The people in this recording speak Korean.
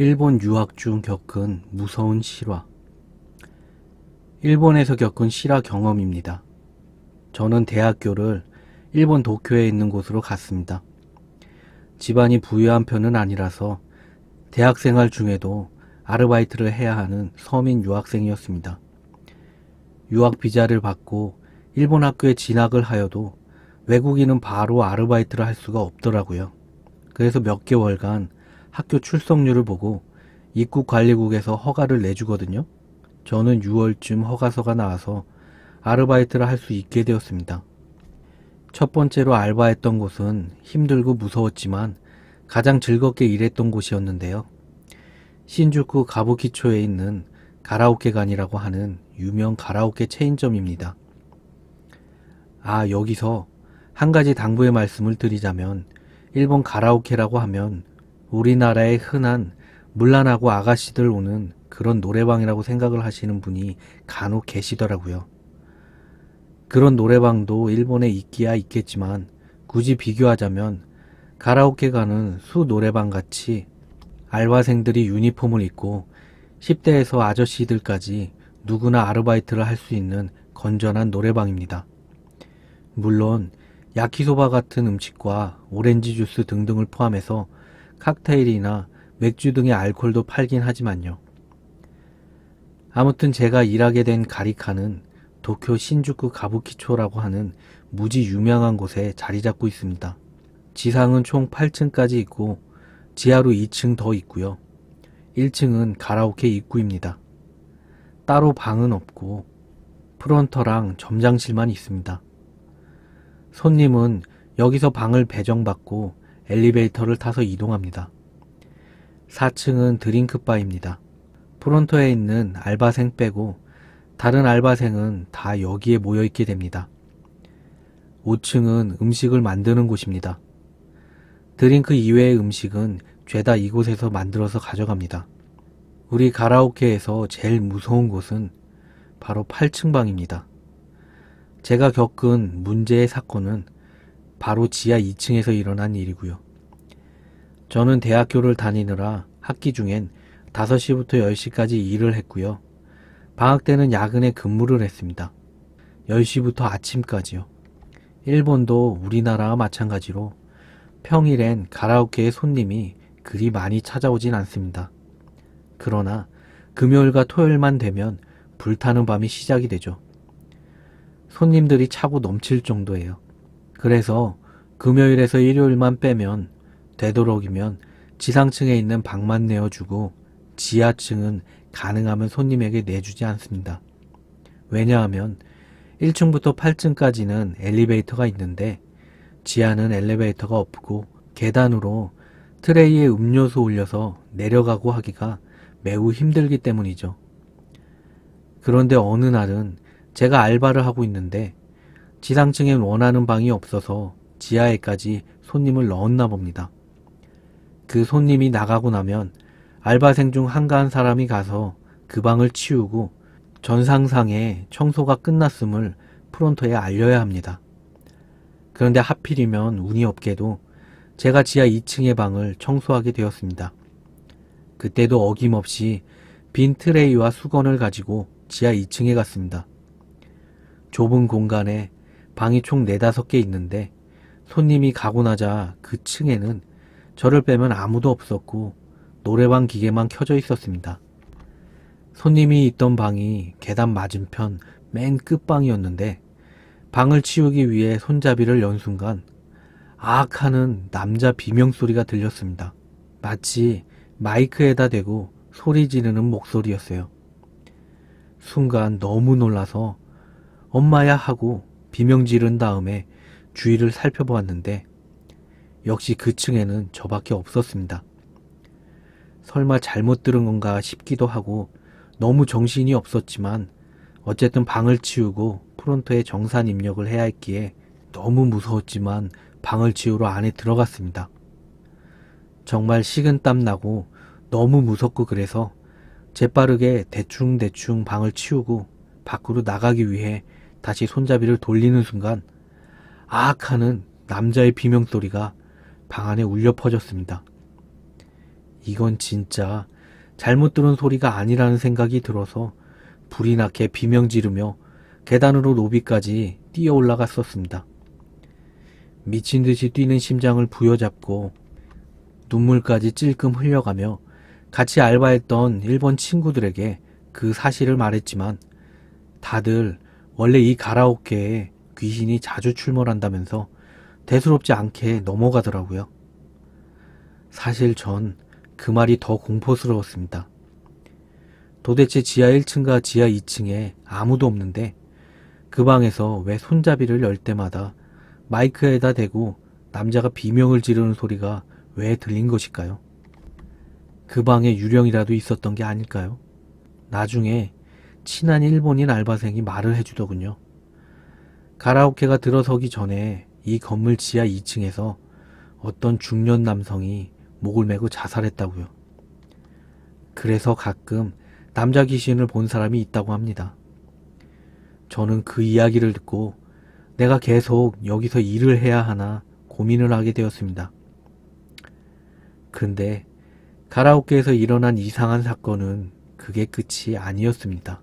일본 유학 중 겪은 무서운 실화. 일본에서 겪은 실화 경험입니다. 저는 대학교를 일본 도쿄에 있는 곳으로 갔습니다. 집안이 부유한 편은 아니라서 대학생활 중에도 아르바이트를 해야 하는 서민 유학생이었습니다. 유학 비자를 받고 일본 학교에 진학을 하여도 외국인은 바로 아르바이트를 할 수가 없더라고요. 그래서 몇 개월간 학교 출석률을 보고 입국관리국에서 허가를 내주거든요. 저는 6월쯤 허가서가 나와서 아르바이트를 할 수 있게 되었습니다. 첫 번째로 알바했던 곳은 힘들고 무서웠지만 가장 즐겁게 일했던 곳이었는데요. 신주쿠 가부키초에 있는 가라오케관이라고 하는 유명 가라오케 체인점입니다. 여기서 한 가지 당부의 말씀을 드리자면 일본 가라오케라고 하면 우리나라의 흔한 물란하고 아가씨들 오는 그런 노래방이라고 생각을 하시는 분이 간혹 계시더라고요. 그런 노래방도 일본에 있기야 있겠지만 굳이 비교하자면 가라오케가는 수 노래방 같이 알바생들이 유니폼을 입고 10대에서 아저씨들까지 누구나 아르바이트를 할 수 있는 건전한 노래방입니다. 물론 야키소바 같은 음식과 오렌지 주스 등등을 포함해서 칵테일이나 맥주 등의 알코올도 팔긴 하지만요. 아무튼 제가 일하게 된 가리카는 도쿄 신주쿠 가부키초라고 하는 무지 유명한 곳에 자리 잡고 있습니다. 지상은 총 8층까지 있고 지하로 2층 더 있고요. 1층은 가라오케 입구입니다. 따로 방은 없고 프론터랑 점장실만 있습니다. 손님은 여기서 방을 배정받고 엘리베이터를 타서 이동합니다. 4층은 드링크바입니다. 프론터에 있는 알바생 빼고 다른 알바생은 다 여기에 모여있게 됩니다. 5층은 음식을 만드는 곳입니다. 드링크 이외의 음식은 죄다 이곳에서 만들어서 가져갑니다. 우리 가라오케에서 제일 무서운 곳은 바로 8층 방입니다. 제가 겪은 문제의 사건은 바로 지하 2층에서 일어난 일이고요. 저는 대학교를 다니느라 학기 중엔 5시부터 10시까지 일을 했고요. 방학 때는 야근에 근무를 했습니다. 10시부터 아침까지요. 일본도 우리나라와 마찬가지로 평일엔 가라오케에 손님이 그리 많이 찾아오진 않습니다. 그러나 금요일과 토요일만 되면 불타는 밤이 시작이 되죠. 손님들이 차고 넘칠 정도예요. 그래서 금요일에서 일요일만 빼면 되도록이면 지상층에 있는 방만 내어주고 지하층은 가능하면 손님에게 내주지 않습니다. 왜냐하면 1층부터 8층까지는 엘리베이터가 있는데 지하는 엘리베이터가 없고 계단으로 트레이에 음료수 올려서 내려가고 하기가 매우 힘들기 때문이죠. 그런데 어느 날은 제가 알바를 하고 있는데 지상층엔 원하는 방이 없어서 지하에까지 손님을 넣었나 봅니다. 그 손님이 나가고 나면 알바생 중 한가한 사람이 가서 그 방을 치우고 전상상에 청소가 끝났음을 프론터에 알려야 합니다. 그런데 하필이면 운이 없게도 제가 지하 2층의 방을 청소하게 되었습니다. 그때도 어김없이 빈 트레이와 수건을 가지고 지하 2층에 갔습니다. 좁은 공간에 방이 총 4-5개 있는데 손님이 가고 나자 그 층에는 저를 빼면 아무도 없었고 노래방 기계만 켜져 있었습니다. 손님이 있던 방이 계단 맞은편 맨 끝방이었는데 방을 치우기 위해 손잡이를 연 순간 아악 하는 남자 비명소리가 들렸습니다. 마치 마이크에다 대고 소리 지르는 목소리였어요. 순간 너무 놀라서 엄마야 하고 비명 지른 다음에 주위를 살펴보았는데 역시 그 층에는 저밖에 없었습니다. 설마 잘못 들은 건가 싶기도 하고 너무 정신이 없었지만 어쨌든 방을 치우고 프론터에 정산 입력을 해야 했기에 너무 무서웠지만 방을 치우러 안에 들어갔습니다. 정말 식은땀 나고 너무 무섭고 그래서 재빠르게 대충 방을 치우고 밖으로 나가기 위해 다시 손잡이를 돌리는 순간 아악 하는 남자의 비명소리가 방 안에 울려 퍼졌습니다. 이건 진짜 잘못 들은 소리가 아니라는 생각이 들어서 불이 나게 비명 지르며 계단으로 로비까지 뛰어 올라갔었습니다. 미친 듯이 뛰는 심장을 부여잡고 눈물까지 찔끔 흘려가며 같이 알바했던 일본 친구들에게 그 사실을 말했지만 다들 원래 이 가라오케에 귀신이 자주 출몰한다면서 대수롭지 않게 넘어가더라고요. 사실 전 그 말이 더 공포스러웠습니다. 도대체 지하 1층과 지하 2층에 아무도 없는데 그 방에서 왜 손잡이를 열 때마다 마이크에다 대고 남자가 비명을 지르는 소리가 왜 들린 것일까요? 그 방에 유령이라도 있었던 게 아닐까요? 나중에 친한 일본인 알바생이 말을 해주더군요. 가라오케가 들어서기 전에 이 건물 지하 2층에서 어떤 중년 남성이 목을 메고 자살했다고요. 그래서 가끔 남자 귀신을 본 사람이 있다고 합니다. 저는 그 이야기를 듣고 내가 계속 여기서 일을 해야 하나 고민을 하게 되었습니다. 근데 가라오케에서 일어난 이상한 사건은 그게 끝이 아니었습니다.